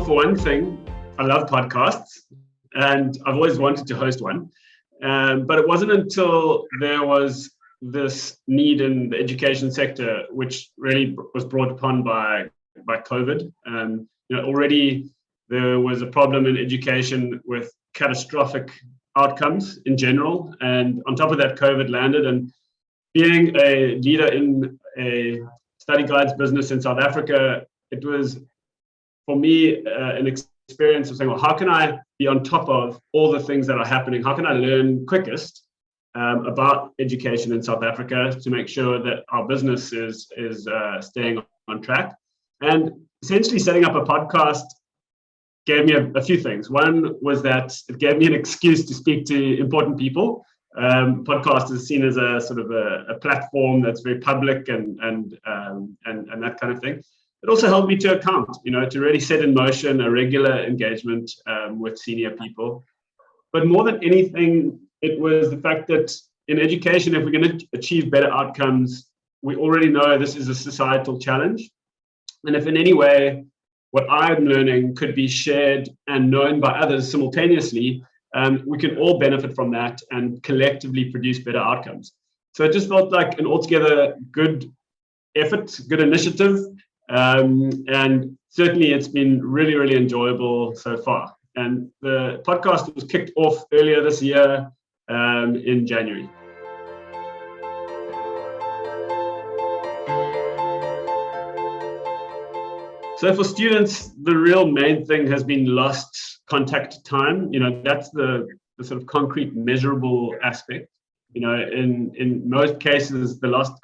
for one thing, I love podcasts, and I've always wanted to host one. But it wasn't until there was this need in the education sector, which really was brought upon by COVID. Already there was a problem in education with catastrophic outcomes in general, and on top of that, COVID landed. And being a leader in a study guides business in South Africa, it was for me an experience of saying, well, how can I be on top of all the things that are happening? How can I learn quickest about education in South Africa to make sure that our business is staying on track? And essentially setting up a podcast gave me a few things. One was that it gave me an excuse to speak to important people. Podcast is seen as a sort of a platform that's very public and that kind of thing. It also held me to account, to really set in motion a regular engagement with senior people. But more than anything, it was the fact that in education, if we're going to achieve better outcomes, we already know this is a societal challenge. And if in any way what I'm learning could be shared and known by others simultaneously, we can all benefit from that and collectively produce better outcomes. So it just felt like an altogether good effort, good initiative. And certainly it's been really, really enjoyable so far. And the podcast was kicked off earlier this year in January. So for students, the real main thing has been lost contact time. That's the sort of concrete measurable aspect. In most cases, the lost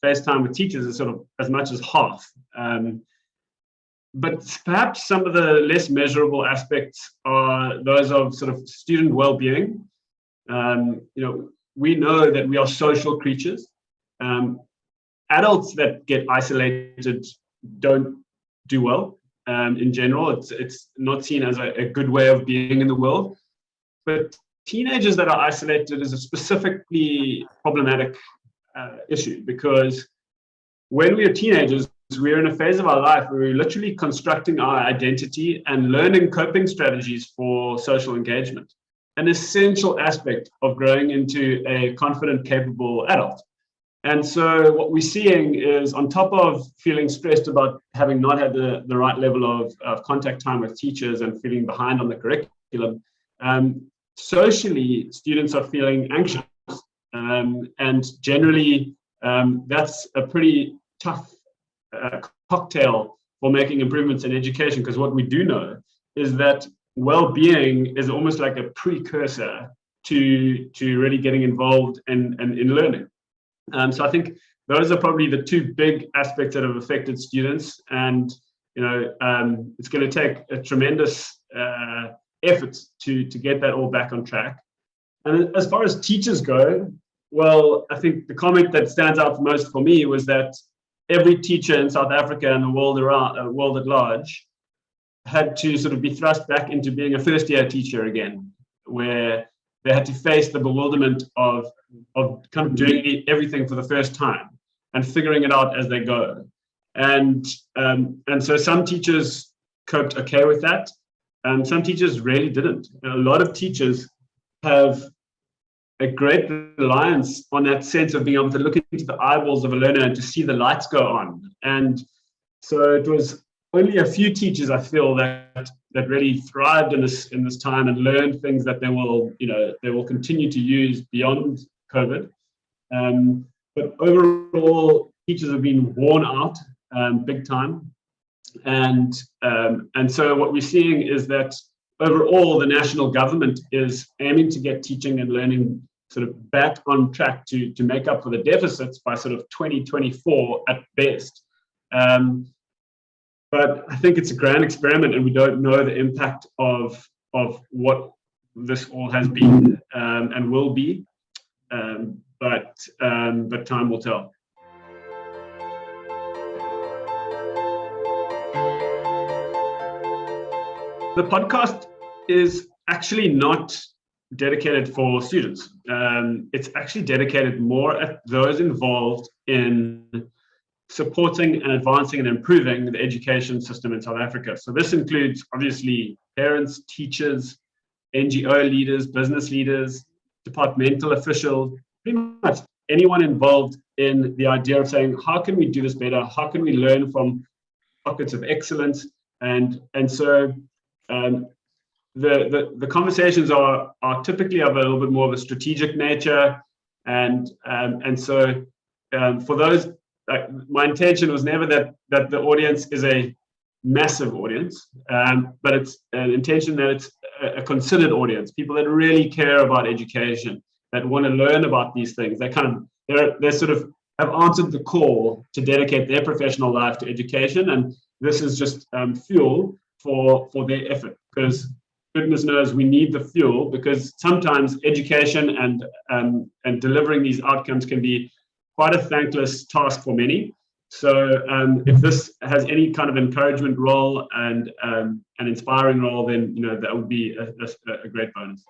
face time with teachers is sort of as much as half. But perhaps some of the less measurable aspects are those of sort of student well-being. We know that we are social creatures. Adults that get isolated don't do well. In general, it's not seen as a good way of being in the world. But teenagers that are isolated is a specifically problematic issue, because when we are teenagers, we're in a phase of our life where we're literally constructing our identity and learning coping strategies for social engagement, an essential aspect of growing into a confident, capable adult. And so what we're seeing is, on top of feeling stressed about having not had the right level of contact time with teachers and feeling behind on the curriculum, socially, students are feeling anxious. And generally, that's a pretty tough cocktail for making improvements in education, because what we do know is that well-being is almost like a precursor to really getting involved in learning. So I think those are probably the two big aspects that have affected students, and it's going to take a tremendous effort to get that all back on track. And as far as teachers go, well, I think the comment that stands out most for me was that every teacher in South Africa and the world at large had to sort of be thrust back into being a first-year teacher again, where they had to face the bewilderment of kind of doing everything for the first time and figuring it out as they go. And so some teachers coped okay with that. Some teachers really didn't. A lot of teachers have a great reliance on that sense of being able to look into the eyeballs of a learner and to see the lights go on. And so it was only a few teachers, I feel, that really thrived in this time and learned things that they will continue to use beyond COVID. But overall, teachers have been worn out big time. And so what we're seeing is that overall, the national government is aiming to get teaching and learning sort of back on track to make up for the deficits by sort of 2024 at best. But I think it's a grand experiment, and we don't know the impact of what this all has been and will be. But time will tell. The podcast is actually not dedicated for students. It's actually dedicated more at those involved in supporting and advancing and improving the education system in South Africa. So this includes obviously parents, teachers, NGO leaders, business leaders, departmental officials, pretty much anyone involved in the idea of saying, how can we do this better? How can we learn from pockets of excellence? And so the conversations are typically of a little bit more of a strategic nature. And so for those, my intention was never that the audience is a massive audience, but it's an intention that it's a considered audience, people that really care about education, that want to learn about these things. They sort of have answered the call to dedicate their professional life to education, and this is just fuel for their effort, because goodness knows we need the fuel, because sometimes education and delivering these outcomes can be quite a thankless task for many. So if this has any kind of encouragement role and an inspiring role, then that would be a great bonus.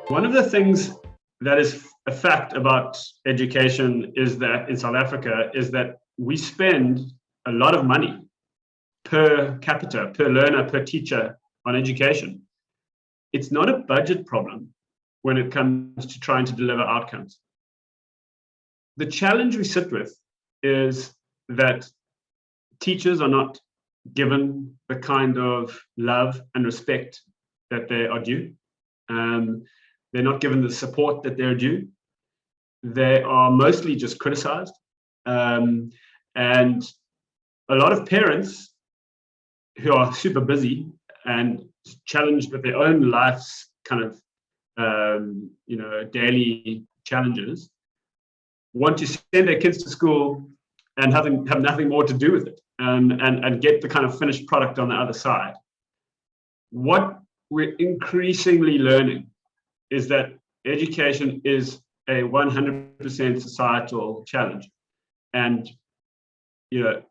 One of the things that is a fact about education is that in South Africa is that we spend a lot of money per capita, per learner, per teacher on education. It's not a budget problem when it comes to trying to deliver outcomes. The challenge we sit with is that teachers are not given the kind of love and respect that they are due. They're not given the support that they're due. They are mostly just criticized. And a lot of parents who are super busy and challenged with their own life's kind of daily challenges want to send their kids to school and have nothing more to do with it, and get the kind of finished product on the other side. What we're increasingly learning is that education is a 100% societal challenge, and you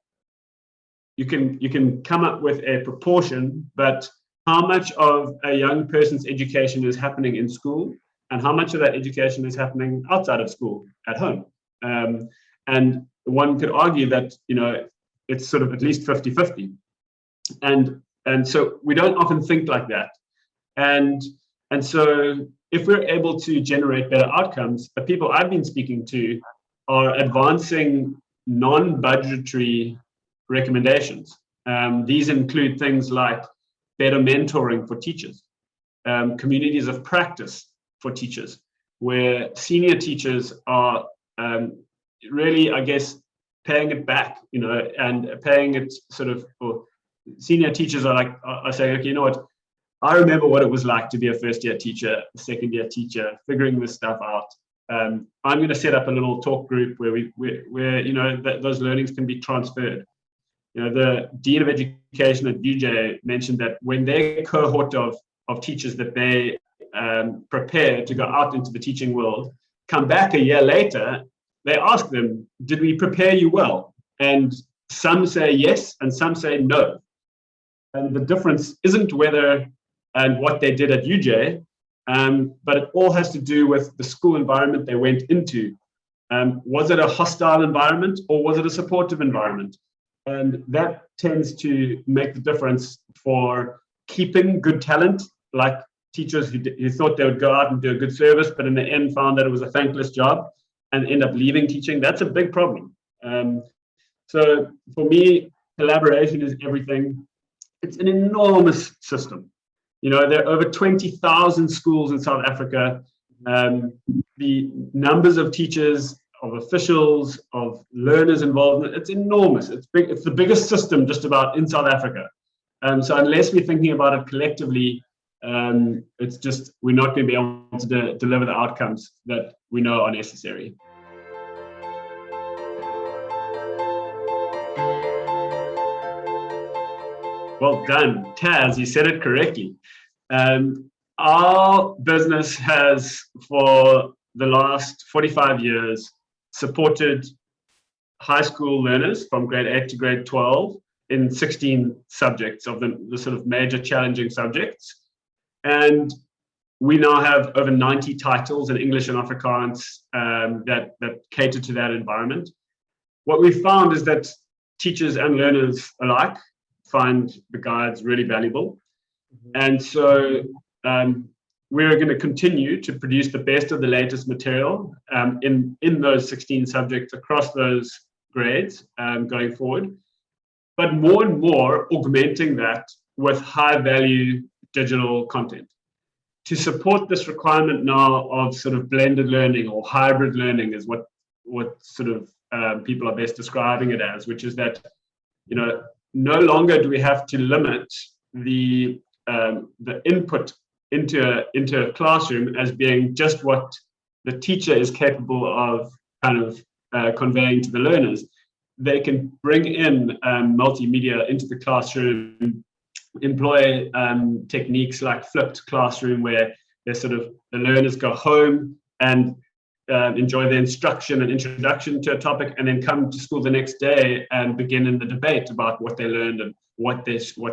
can come up with a proportion, but how much of a young person's education is happening in school and how much of that education is happening outside of school at home? And one could argue that it's sort of at least 50-50, and so we don't often think like that, and so if we're able to generate better outcomes, the people I've been speaking to are advancing non-budgetary recommendations. These include things like better mentoring for teachers, communities of practice for teachers, where senior teachers are really, I guess, paying it back, and paying it sort of, or senior teachers are saying, okay, you know what, I remember what it was like to be a first-year teacher, a second-year teacher, figuring this stuff out. I'm going to set up a little talk group where those learnings can be transferred. The Dean of Education at UJ mentioned that when their cohort of teachers that they prepare to go out into the teaching world come back a year later, they ask them, did we prepare you well? And some say yes, and some say no. And the difference isn't whether and what they did at UJ, but it all has to do with the school environment they went into. Was it a hostile environment, or was it a supportive environment? And that tends to make the difference for keeping good talent, like teachers who thought they would go out and do a good service, but in the end found that it was a thankless job and end up leaving teaching. That's a big problem. So for me, collaboration is everything. It's an enormous system. There are over 20,000 schools in South Africa. The numbers of teachers, of officials, of learners involved, it's enormous. It's big. It's the biggest system just about in South Africa. So unless we're thinking about it collectively, it's just, we're not going to be able to deliver the outcomes that we know are necessary. Well done, TAS, you said it correctly. Our business has, for the last 45 years, supported high school learners from grade 8 to grade 12 in 16 subjects of the sort of major challenging subjects. And we now have over 90 titles in English and Afrikaans that cater to that environment. What we found is that teachers and learners alike find the guides really valuable. And so we're going to continue to produce the best of the latest material in those 16 subjects across those grades going forward, but more and more augmenting that with high value digital content to support this requirement now of sort of blended learning or hybrid learning is what sort of people are best describing it as, which is that, you know, no longer do we have to limit the input into a classroom as being just what the teacher is capable of kind of conveying to the learners. They can bring in multimedia into the classroom, employ techniques like flipped classroom, where the learners go home and enjoy the instruction and introduction to a topic, and then come to school the next day and begin in the debate about what they learned and what they're still